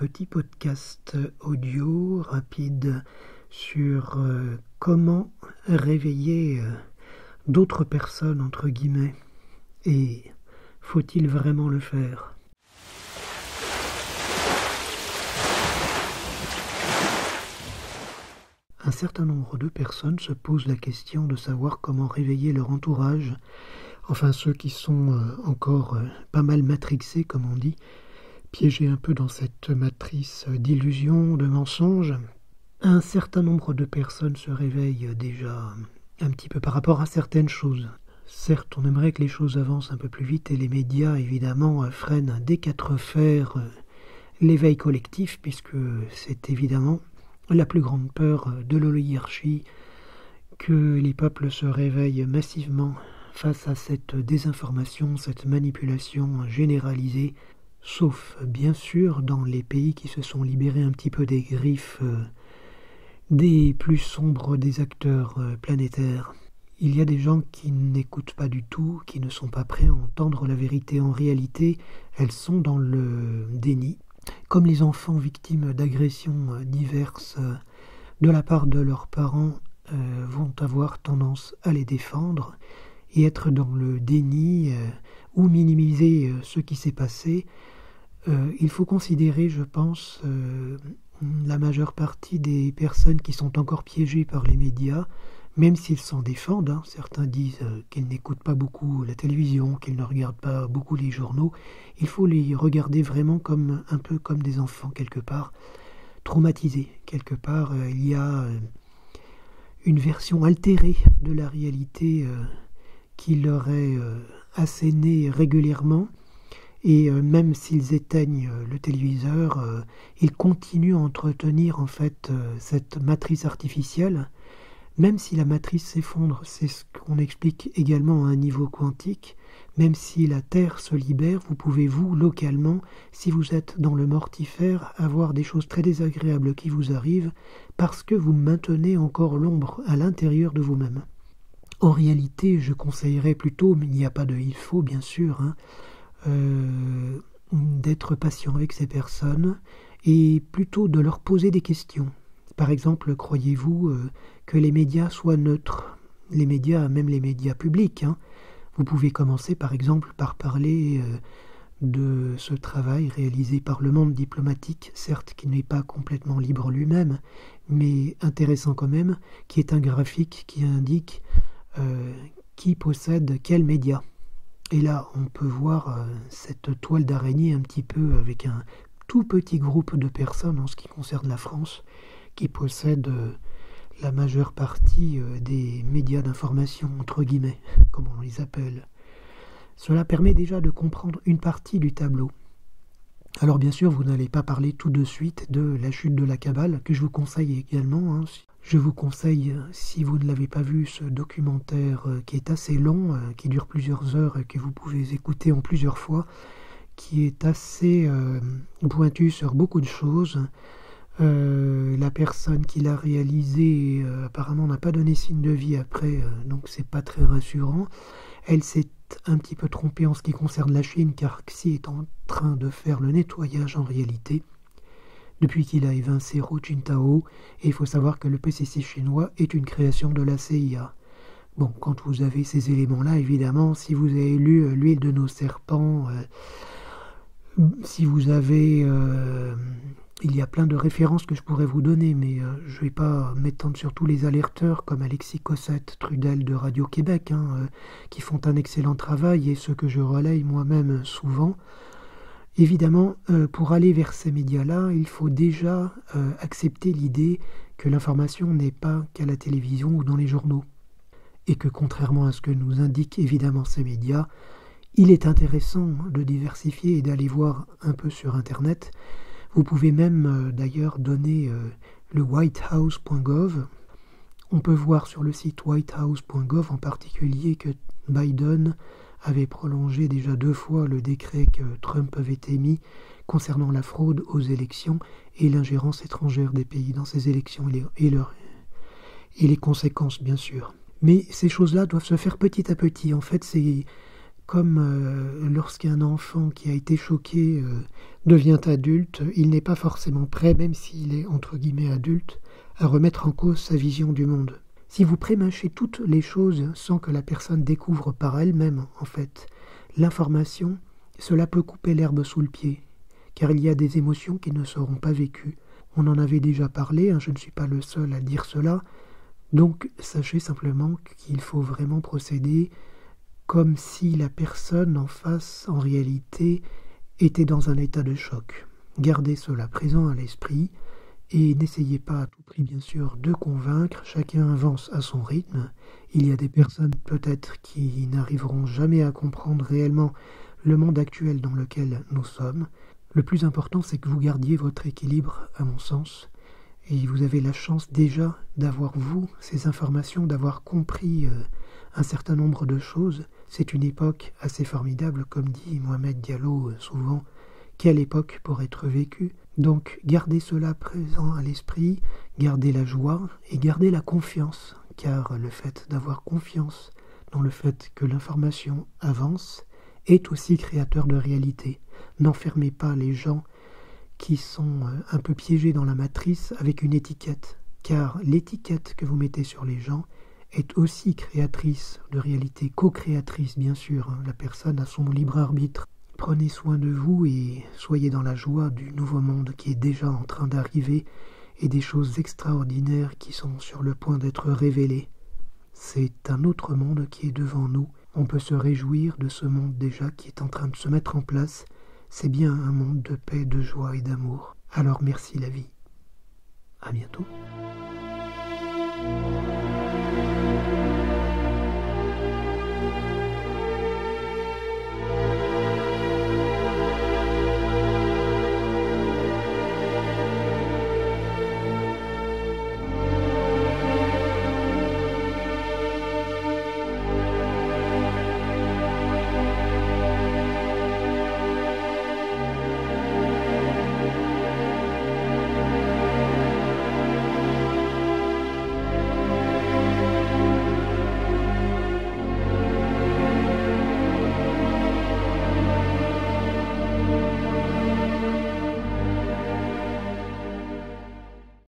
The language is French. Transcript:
petit podcast audio rapide sur comment réveiller d'autres personnes, entre guillemets, et faut-il vraiment le faire ? Un certain nombre de personnes se posent la question de savoir comment réveiller leur entourage, enfin ceux qui sont encore pas mal matrixés, comme on dit, piégés un peu dans cette matrice d'illusions, de mensonges. Un certain nombre de personnes se réveillent déjà un petit peu par rapport à certaines choses. Certes, on aimerait que les choses avancent un peu plus vite et les médias, évidemment, freinent des quatre fers l'éveil collectif, puisque c'est évidemment la plus grande peur de l'oligarchie que les peuples se réveillent massivement face à cette désinformation, cette manipulation généralisée, sauf bien sûr dans les pays qui se sont libérés un petit peu des griffes des plus sombres des acteurs planétaires. Il y a des gens qui n'écoutent pas du tout, qui ne sont pas prêts à entendre la vérité. En réalité, elles sont dans le déni, comme les enfants victimes d'agressions diverses de la part de leurs parents vont avoir tendance à les défendre et être dans le déni ou minimiser ce qui s'est passé. Il faut considérer, je pense, la majeure partie des personnes qui sont encore piégées par les médias, même s'ils s'en défendent. Certains disent qu'ils n'écoutent pas beaucoup la télévision, qu'ils ne regardent pas beaucoup les journaux. Il faut les regarder vraiment comme un peu comme des enfants, quelque part, traumatisés. Quelque part, il y a une version altérée de la réalité qui leur est assénée régulièrement. Et même s'ils éteignent le téléviseur, ils continuent à entretenir en fait cette matrice artificielle. Même si la matrice s'effondre, c'est ce qu'on explique également à un niveau quantique, même si la Terre se libère, vous pouvez vous, localement, si vous êtes dans le mortifère, avoir des choses très désagréables qui vous arrivent parce que vous maintenez encore l'ombre à l'intérieur de vous-même. En réalité, je conseillerais plutôt, mais il n'y a pas de il faut bien sûr, d'être patient avec ces personnes et plutôt de leur poser des questions. Par exemple, croyez-vous que les médias soient neutres ? Les médias, même les médias publics. Vous pouvez commencer par exemple par parler de ce travail réalisé par le monde diplomatique, certes qui n'est pas complètement libre lui-même, mais intéressant quand même, qui est un graphique qui indique qui possède quels médias. Et là, on peut voir cette toile d'araignée un petit peu avec un tout petit groupe de personnes en ce qui concerne la France, qui possède la majeure partie des médias d'information, entre guillemets, comme on les appelle. Cela permet déjà de comprendre une partie du tableau. Alors bien sûr, vous n'allez pas parler tout de suite de la chute de la Kabbale, que je vous conseille également. Je vous conseille, si vous ne l'avez pas vu, ce documentaire qui est assez long, qui dure plusieurs heures et que vous pouvez écouter en plusieurs fois, qui est assez pointu sur beaucoup de choses. La personne qui l'a réalisé apparemment n'a pas donné signe de vie après, donc c'est pas très rassurant. Elle s'est un petit peu trompée en ce qui concerne la Chine, car Xi est en train de faire le nettoyage en réalité, depuis qu'il a évincé Hu Jintao, et il faut savoir que le PCC chinois est une création de la CIA. Bon, quand vous avez ces éléments-là, évidemment, si vous avez lu L'huile de nos serpents, si vous avez... il y a plein de références que je pourrais vous donner, mais je ne vais pas m'étendre sur tous les alerteurs comme Alexis Cossette, Trudel de Radio-Québec, qui font un excellent travail et ce que je relaye moi-même souvent. Évidemment, pour aller vers ces médias-là, il faut déjà accepter l'idée que l'information n'est pas qu'à la télévision ou dans les journaux. Et que contrairement à ce que nous indiquent évidemment ces médias, il est intéressant de diversifier et d'aller voir un peu sur Internet. Vous pouvez même d'ailleurs donner le whitehouse.gov. On peut voir sur le site whitehouse.gov en particulier que Biden avait prolongé déjà 2 fois le décret que Trump avait émis concernant la fraude aux élections et l'ingérence étrangère des pays dans ces élections et les conséquences bien sûr. Mais ces choses-là doivent se faire petit à petit. En fait, c'est comme lorsqu'un enfant qui a été choqué devient adulte, il n'est pas forcément prêt, même s'il est entre guillemets adulte, à remettre en cause sa vision du monde. Si vous prémâchez toutes les choses sans que la personne découvre par elle-même, en fait, l'information, cela peut couper l'herbe sous le pied, car il y a des émotions qui ne seront pas vécues. On en avait déjà parlé, je ne suis pas le seul à dire cela, donc sachez simplement qu'il faut vraiment procéder comme si la personne en face, en réalité, était dans un état de choc. Gardez cela présent à l'esprit et n'essayez pas à tout prix, bien sûr, de convaincre. Chacun avance à son rythme. Il y a des personnes peut-être qui n'arriveront jamais à comprendre réellement le monde actuel dans lequel nous sommes. Le plus important, c'est que vous gardiez votre équilibre, à mon sens, et vous avez la chance déjà d'avoir, vous, ces informations, d'avoir compris un certain nombre de choses. C'est une époque assez formidable, comme dit Mohamed Diallo souvent. Quelle époque pour être vécue. Donc gardez cela présent à l'esprit, gardez la joie et gardez la confiance, car le fait d'avoir confiance dans le fait que l'information avance est aussi créateur de réalité. N'enfermez pas les gens qui sont un peu piégés dans la matrice avec une étiquette, car l'étiquette que vous mettez sur les gens est aussi créatrice de réalité, co-créatrice bien sûr. La personne a son libre arbitre. Prenez soin de vous et soyez dans la joie du nouveau monde qui est déjà en train d'arriver et des choses extraordinaires qui sont sur le point d'être révélées. C'est un autre monde qui est devant nous. On peut se réjouir de ce monde déjà qui est en train de se mettre en place. C'est bien un monde de paix, de joie et d'amour. Alors merci la vie. À bientôt.